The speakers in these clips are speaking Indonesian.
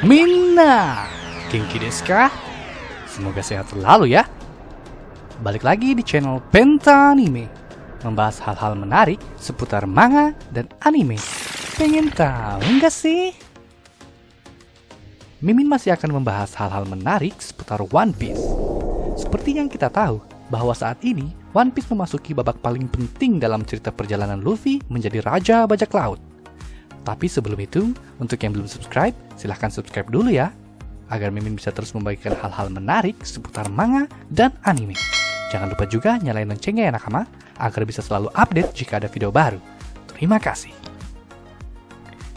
Minna, Genki desu ka? Semoga sehat selalu ya. Balik lagi di channel Penta Anime, membahas hal-hal menarik seputar manga dan anime. Pengen tahu nggak sih? Mimin masih akan membahas hal-hal menarik seputar One Piece. Seperti yang kita tahu, bahwa saat ini One Piece memasuki babak paling penting dalam cerita perjalanan Luffy menjadi Raja Bajak Laut. Tapi sebelum itu, untuk yang belum subscribe, silahkan subscribe dulu ya, agar Mimin bisa terus membagikan hal-hal menarik seputar manga dan anime. Jangan lupa juga nyalain loncengnya ya nakama, agar bisa selalu update jika ada video baru. Terima kasih.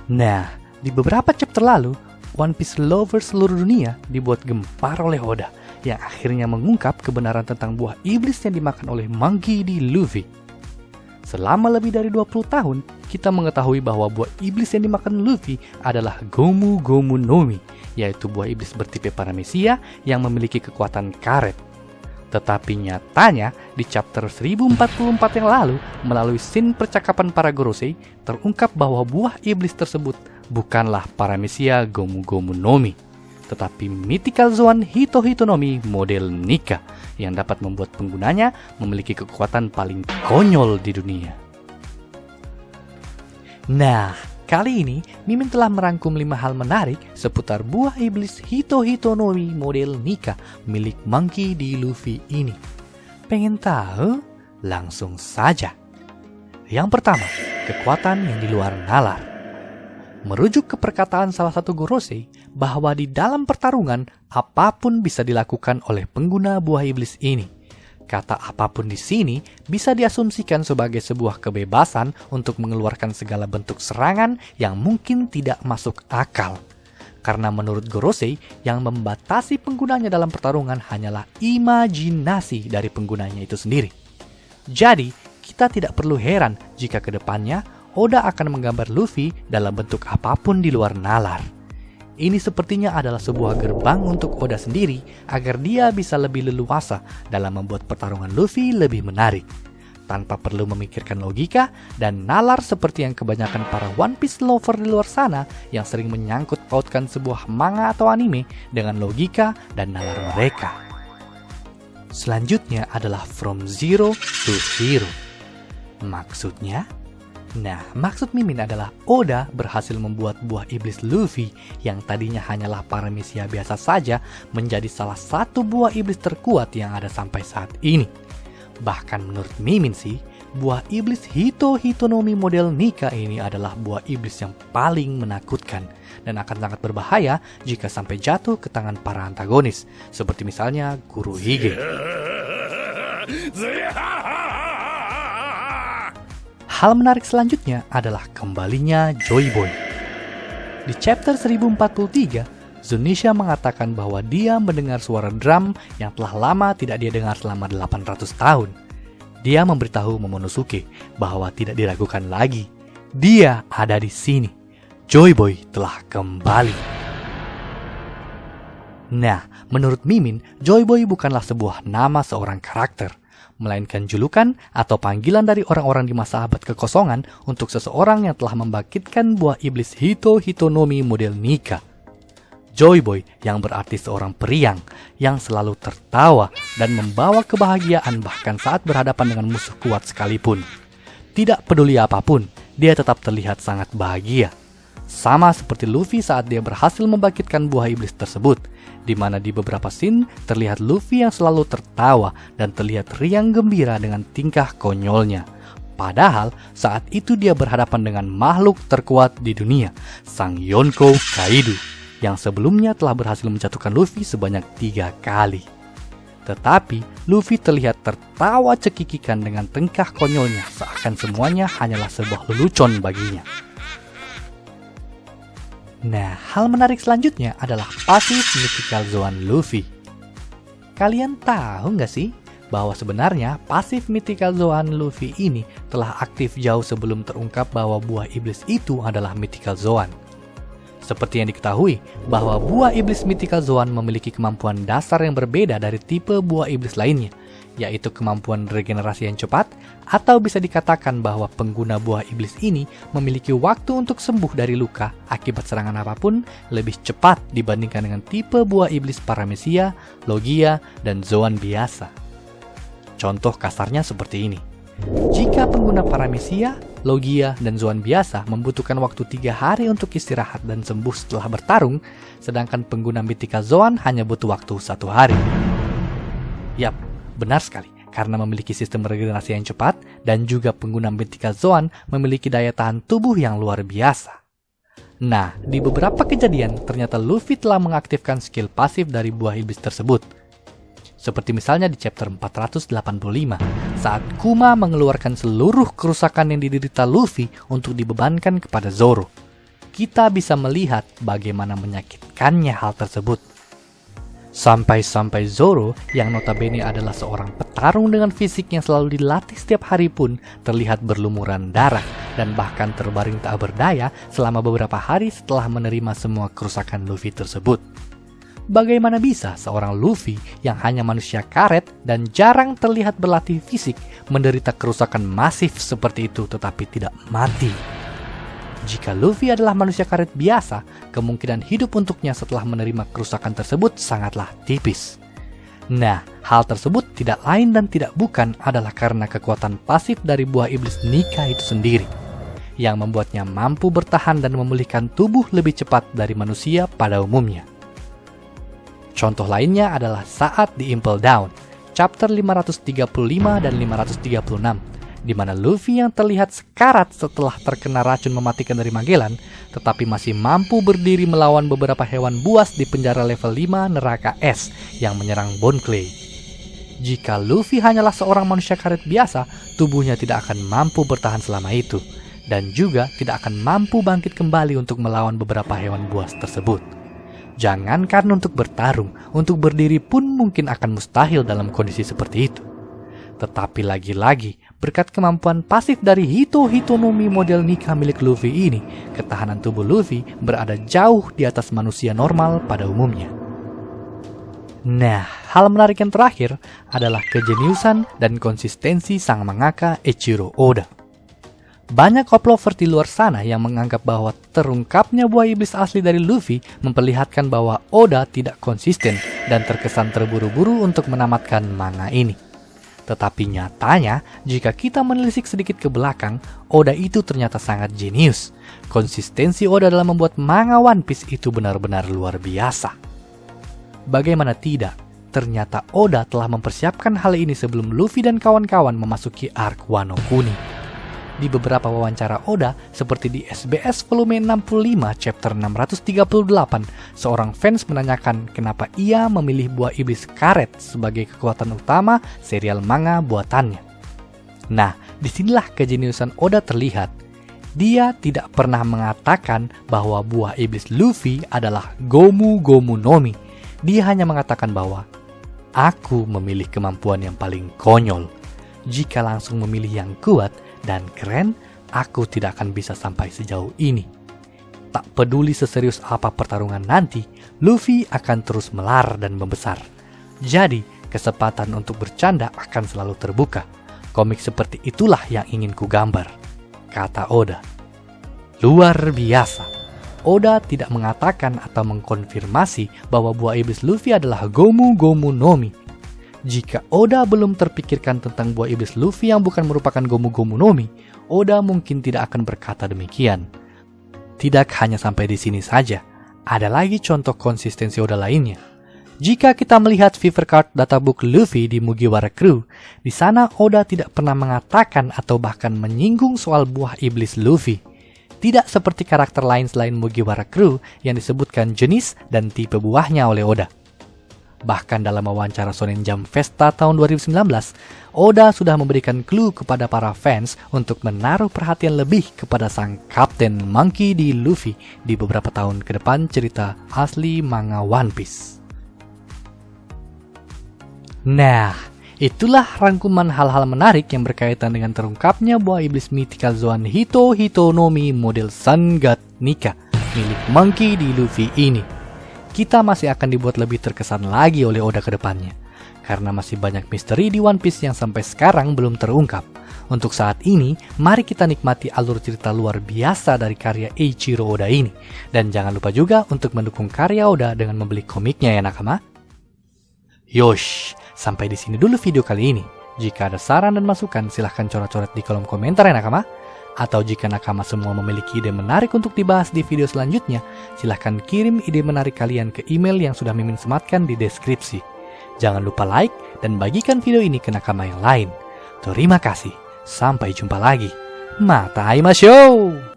Nah, di beberapa chapter lalu, One Piece lover seluruh dunia dibuat gempar oleh Oda, yang akhirnya mengungkap kebenaran tentang buah iblis yang dimakan oleh Monkey D. Luffy. Selama lebih dari 20 tahun, kita mengetahui bahwa buah iblis yang dimakan Luffy adalah Gomu Gomu no Mi, yaitu buah iblis bertipe paramesia yang memiliki kekuatan karet. Tetapi nyatanya, di chapter 1044 yang lalu, melalui scene percakapan para Gorosei, terungkap bahwa buah iblis tersebut bukanlah paramesia Gomu Gomu no Mi, tetapi Mythical Zoan Hito Hito no Mi model Nika, yang dapat membuat penggunanya memiliki kekuatan paling konyol di dunia. Nah, kali ini Mimin telah merangkum 5 hal menarik seputar buah iblis Hito Hito no Mi model Nika milik Monkey D. Luffy ini. Pengen tahu? Langsung saja. Yang pertama, kekuatan yang di luar nalar. Merujuk ke perkataan salah satu Gorosei bahwa di dalam pertarungan apapun bisa dilakukan oleh pengguna buah iblis ini. Kata apapun di sini bisa diasumsikan sebagai sebuah kebebasan untuk mengeluarkan segala bentuk serangan yang mungkin tidak masuk akal. Karena menurut Gorosei, yang membatasi penggunanya dalam pertarungan hanyalah imajinasi dari penggunanya itu sendiri. Jadi, kita tidak perlu heran jika kedepannya Oda akan menggambar Luffy dalam bentuk apapun di luar nalar. Ini sepertinya adalah sebuah gerbang untuk Oda sendiri agar dia bisa lebih leluasa dalam membuat pertarungan Luffy lebih menarik, tanpa perlu memikirkan logika dan nalar seperti yang kebanyakan para One Piece lover di luar sana yang sering menyangkut pautkan sebuah manga atau anime dengan logika dan nalar mereka. Selanjutnya adalah From Zero to Hero. Maksudnya? Nah, maksud Mimin adalah Oda berhasil membuat buah iblis Luffy yang tadinya hanyalah paramesia biasa saja menjadi salah satu buah iblis terkuat yang ada sampai saat ini. Bahkan menurut Mimin sih, buah iblis Hito Hito no Mi model Nika ini adalah buah iblis yang paling menakutkan dan akan sangat berbahaya jika sampai jatuh ke tangan para antagonis, seperti misalnya Guru Hige. Hal menarik selanjutnya adalah kembalinya Joy Boy. Di chapter 1043, Zunisha mengatakan bahwa dia mendengar suara drum yang telah lama tidak dia dengar selama 800 tahun. Dia memberitahu Momonosuke bahwa tidak diragukan lagi. Dia ada di sini. Joy Boy telah kembali. Nah, menurut Mimin, Joy Boy bukanlah sebuah nama seorang karakter, melainkan julukan atau panggilan dari orang-orang di masa abad kekosongan untuk seseorang yang telah membangkitkan buah iblis Hito Hito no Mi model Nika. Joy Boy yang berarti seorang periang yang selalu tertawa dan membawa kebahagiaan bahkan saat berhadapan dengan musuh kuat sekalipun. Tidak peduli apapun, dia tetap terlihat sangat bahagia. Sama seperti Luffy saat dia berhasil membangkitkan buah iblis tersebut, di mana di beberapa scene terlihat Luffy yang selalu tertawa dan terlihat riang gembira dengan tingkah konyolnya. Padahal saat itu dia berhadapan dengan makhluk terkuat di dunia, Sang Yonko Kaido, yang sebelumnya telah berhasil menjatuhkan Luffy sebanyak 3 kali. Tetapi Luffy terlihat tertawa cekikikan dengan tingkah konyolnya, seakan semuanya hanyalah sebuah lelucon baginya. Nah, hal menarik selanjutnya adalah pasif Mythical Zoan Luffy. Kalian tahu nggak sih bahwa sebenarnya pasif Mythical Zoan Luffy ini telah aktif jauh sebelum terungkap bahwa buah iblis itu adalah Mythical Zoan. Seperti yang diketahui bahwa buah iblis Mythical Zoan memiliki kemampuan dasar yang berbeda dari tipe buah iblis lainnya, yaitu kemampuan regenerasi yang cepat, atau bisa dikatakan bahwa pengguna buah iblis ini memiliki waktu untuk sembuh dari luka akibat serangan apapun lebih cepat dibandingkan dengan tipe buah iblis Paramecia, Logia, dan Zoan biasa. Contoh kasarnya seperti ini. Jika pengguna Paramecia, Logia, dan Zoan biasa membutuhkan waktu 3 hari untuk istirahat dan sembuh setelah bertarung, sedangkan pengguna Mythica Zoan hanya butuh waktu 1 hari. Yap, benar sekali, karena memiliki sistem regenerasi yang cepat dan juga pengguna Mythica Zoan memiliki daya tahan tubuh yang luar biasa. Nah, di beberapa kejadian ternyata Luffy telah mengaktifkan skill pasif dari buah iblis tersebut. Seperti misalnya di chapter 485, saat Kuma mengeluarkan seluruh kerusakan yang diderita Luffy untuk dibebankan kepada Zoro. Kita bisa melihat bagaimana menyakitkannya hal tersebut. Sampai-sampai Zoro, yang notabene adalah seorang petarung dengan fisik yang selalu dilatih setiap hari pun, terlihat berlumuran darah dan bahkan terbaring tak berdaya selama beberapa hari setelah menerima semua kerusakan Luffy tersebut. Bagaimana bisa seorang Luffy yang hanya manusia karet dan jarang terlihat berlatih fisik menderita kerusakan masif seperti itu tetapi tidak mati? Jika Luffy adalah manusia karet biasa, kemungkinan hidup untuknya setelah menerima kerusakan tersebut sangatlah tipis. Nah, hal tersebut tidak lain dan tidak bukan adalah karena kekuatan pasif dari buah iblis Nika itu sendiri, yang membuatnya mampu bertahan dan memulihkan tubuh lebih cepat dari manusia pada umumnya. Contoh lainnya adalah saat di Impel Down, chapter 535 dan 536, di mana Luffy yang terlihat sekarat setelah terkena racun mematikan dari Magellan, tetapi masih mampu berdiri melawan beberapa hewan buas di penjara level 5 neraka es yang menyerang Bone Clay. Jika Luffy hanyalah seorang manusia karet biasa, tubuhnya tidak akan mampu bertahan selama itu, dan juga tidak akan mampu bangkit kembali untuk melawan beberapa hewan buas tersebut. Jangankan untuk bertarung, untuk berdiri pun mungkin akan mustahil dalam kondisi seperti itu. Tetapi lagi-lagi, berkat kemampuan pasif dari Hito-Hitonomi model Nika milik Luffy ini, ketahanan tubuh Luffy berada jauh di atas manusia normal pada umumnya. Nah, hal menarik yang terakhir adalah kejeniusan dan konsistensi sang mangaka Eiichiro Oda. Banyak koplover di luar sana yang menganggap bahwa terungkapnya buah iblis asli dari Luffy memperlihatkan bahwa Oda tidak konsisten dan terkesan terburu-buru untuk menamatkan manga ini. Tetapi nyatanya, jika kita menelisik sedikit ke belakang, Oda itu ternyata sangat jenius. Konsistensi Oda dalam membuat manga One Piece itu benar-benar luar biasa. Bagaimana tidak, ternyata Oda telah mempersiapkan hal ini sebelum Luffy dan kawan-kawan memasuki arc Wano Kuni. Di beberapa wawancara Oda, seperti di SBS volume 65 chapter 638, seorang fans menanyakan kenapa ia memilih buah iblis karet sebagai kekuatan utama serial manga buatannya. Nah, disinilah kejeniusan Oda terlihat. Dia tidak pernah mengatakan bahwa buah iblis Luffy adalah Gomu Gomu no Mi. Dia hanya mengatakan bahwa aku memilih kemampuan yang paling konyol. Jika langsung memilih yang kuat dan keren, aku tidak akan bisa sampai sejauh ini. Tak peduli seserius apa pertarungan nanti, Luffy akan terus melar dan membesar. Jadi, kesempatan untuk bercanda akan selalu terbuka. Komik seperti itulah yang ingin ku gambar, kata Oda. Luar biasa. Oda tidak mengatakan atau mengkonfirmasi bahwa buah iblis Luffy adalah Gomu Gomu no Mi. Jika Oda belum terpikirkan tentang buah iblis Luffy yang bukan merupakan Gomu Gomu no Mi, Oda mungkin tidak akan berkata demikian. Tidak hanya sampai di sini saja, ada lagi contoh konsistensi Oda lainnya. Jika kita melihat Fever Card Databook Luffy di Mugiwara Crew, di sana Oda tidak pernah mengatakan atau bahkan menyinggung soal buah iblis Luffy. Tidak seperti karakter lain selain Mugiwara Crew yang disebutkan jenis dan tipe buahnya oleh Oda. Bahkan dalam wawancara Shonen Jump Festa tahun 2019, Oda sudah memberikan clue kepada para fans untuk menaruh perhatian lebih kepada sang Kapten Monkey D. Luffy di beberapa tahun ke depan cerita asli manga One Piece. Nah, itulah rangkuman hal-hal menarik yang berkaitan dengan terungkapnya buah iblis Mythica Zoan Hito-Hitonomi model Sun God Nika milik Monkey D. Luffy ini. Kita masih akan dibuat lebih terkesan lagi oleh Oda ke depannya. karena masih banyak misteri di One Piece yang sampai sekarang belum terungkap. Untuk saat ini, mari kita nikmati alur cerita luar biasa dari karya Eiichiro Oda ini. Dan jangan lupa juga untuk mendukung karya Oda dengan membeli komiknya ya nakama. Yosh, sampai di sini dulu video kali ini. Jika ada saran dan masukan, silahkan coret-coret di kolom komentar ya nakama. Atau jika nakama semua memiliki ide menarik untuk dibahas di video selanjutnya, silahkan kirim ide menarik kalian ke email yang sudah Mimin sematkan di deskripsi. Jangan lupa like dan bagikan video ini ke nakama yang lain. Terima kasih. Sampai jumpa lagi. Mata Aima Show!